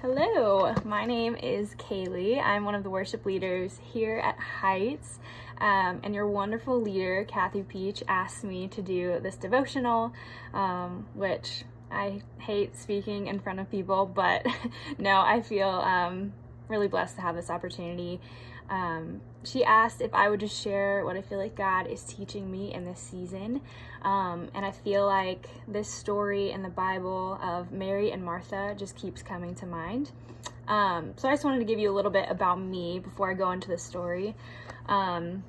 Hello, my name is Kaley. I'm one of the worship leaders here at Heights, and your wonderful leader, Kathy Peach, asked me to do this devotional, which I hate speaking in front of people, but no, I feel really blessed to have this opportunity. She asked if I would just share what I feel like God is teaching me in this season. And I feel like this story in the Bible of Mary and Martha just keeps coming to mind. So I just wanted to give you a little bit about me before I go into the story. I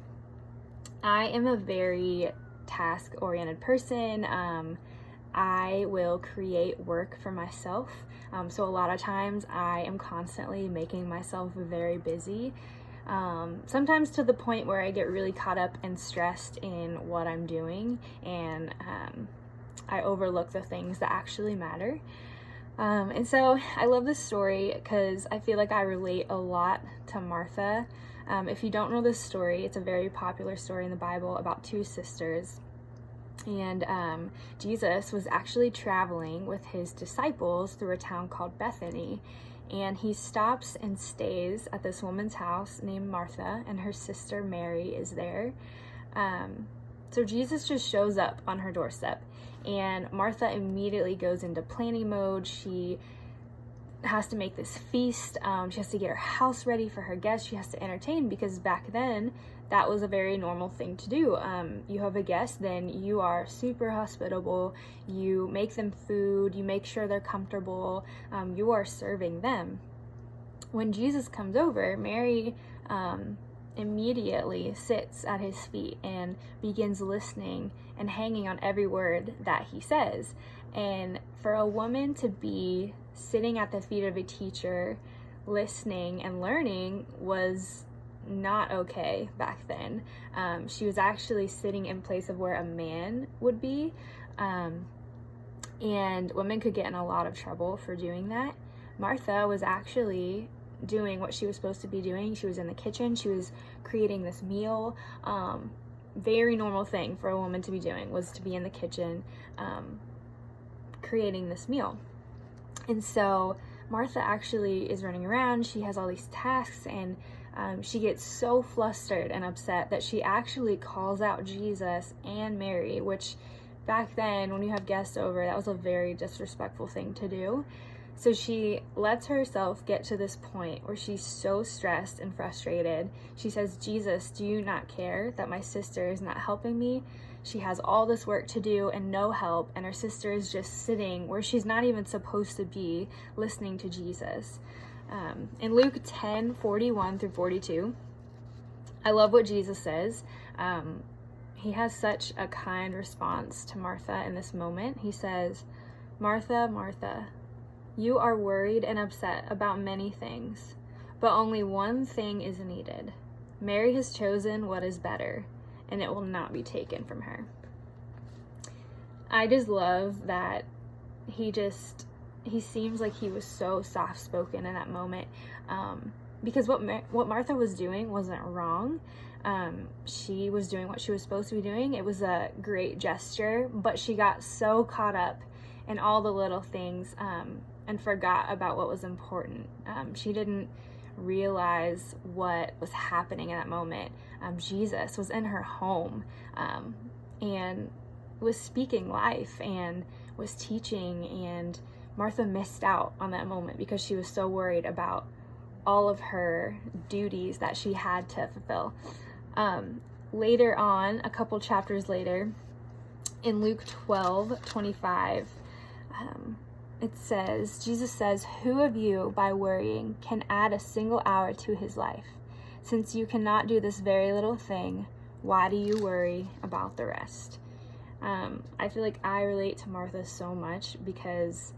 am a very task-oriented person. I will create work for myself. So a lot of times I am constantly making myself very busy. Sometimes to the point where I get really caught up and stressed in what I'm doing, and I overlook the things that actually matter. And so I love this story because I feel like I relate a lot to Martha. If you don't know this story, it's a very popular story in the Bible about two sisters. And Jesus was actually traveling with his disciples through a town called Bethany. And he stops and stays at this woman's house named Martha, and her sister Mary is there. So Jesus just shows up on her doorstep, and Martha immediately goes into planning mode. She has to make this feast. She has to get her house ready for her guests. She has to entertain, because back then that was a very normal thing to do. You have a guest, then you are super hospitable. You make them food, you make sure they're comfortable, you are serving them. When Jesus comes over, Mary immediately sits at his feet and begins listening and hanging on every word that he says. And for a woman to be sitting at the feet of a teacher, listening and learning, was not okay back then. She was actually sitting in place of where a man would be, and women could get in a lot of trouble for doing that. Martha was actually doing what she was supposed to be doing. She was in the kitchen. She was creating this meal. Very normal thing for a woman to be doing was to be in the kitchen, creating this meal. And so Martha actually is running around. She has all these tasks, and she gets so flustered and upset that she actually calls out Jesus and Mary, which back then, when you have guests over, that was a very disrespectful thing to do. So she lets herself get to this point where she's so stressed and frustrated. She says, "Jesus, do you not care that my sister is not helping me? She has all this work to do and no help, and her sister is just sitting where she's not even supposed to be, listening to Jesus." In Luke 10:41 through 42, I love what Jesus says. He has such a kind response to Martha in this moment. He says, "Martha, Martha, you are worried and upset about many things, but only one thing is needed. Mary has chosen what is better, and it will not be taken from her." I just love that he seems like he was so soft-spoken in that moment, because what Martha was doing wasn't wrong. She was doing what she was supposed to be doing. It was a great gesture, but she got so caught up in all the little things, and forgot about what was important. She didn't realize what was happening in that moment. Jesus was in her home, and was speaking life and was teaching, and Martha missed out on that moment because she was so worried about all of her duties that she had to fulfill. Later on, a couple chapters later, in Luke 12:25, it says, Jesus says, "Who of you, by worrying, can add a single hour to his life? Since you cannot do this very little thing, why do you worry about the rest?" I feel like I relate to Martha so much because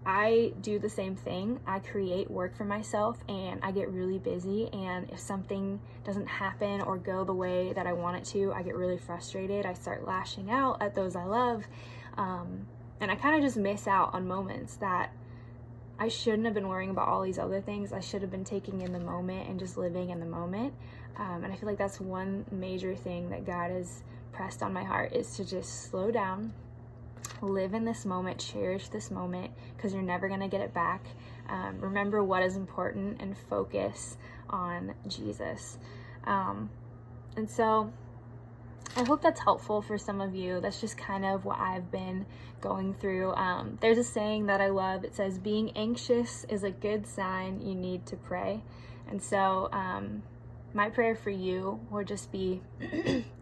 I do the same thing. I create work for myself, and I get really busy, and if something doesn't happen or go the way that I want it to, I get really frustrated. I start lashing out at those I love, and I kind of just miss out on moments that I shouldn't have been worrying about all these other things. I should have been taking in the moment and just living in the moment. And I feel like that's one major thing that God has pressed on my heart, is to just slow down live in this moment, cherish this moment, because you're never going to get it back. Remember what is important and focus on Jesus. And so I hope that's helpful for some of you. That's just kind of what I've been going through. There's a saying that I love. It says, being anxious is a good sign you need to pray. And so my prayer for you would just be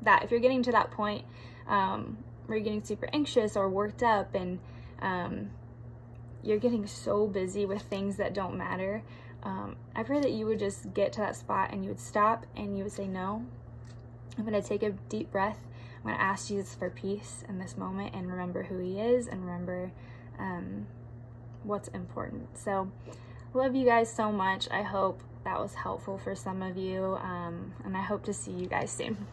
that if you're getting to that point where you're getting super anxious or worked up and you're getting so busy with things that don't matter, I pray that you would just get to that spot and you would stop and you would say, no, I'm going to take a deep breath. I'm going to ask Jesus for peace in this moment and remember who he is and remember what's important. So love you guys so much. I hope that was helpful for some of you, and I hope to see you guys soon.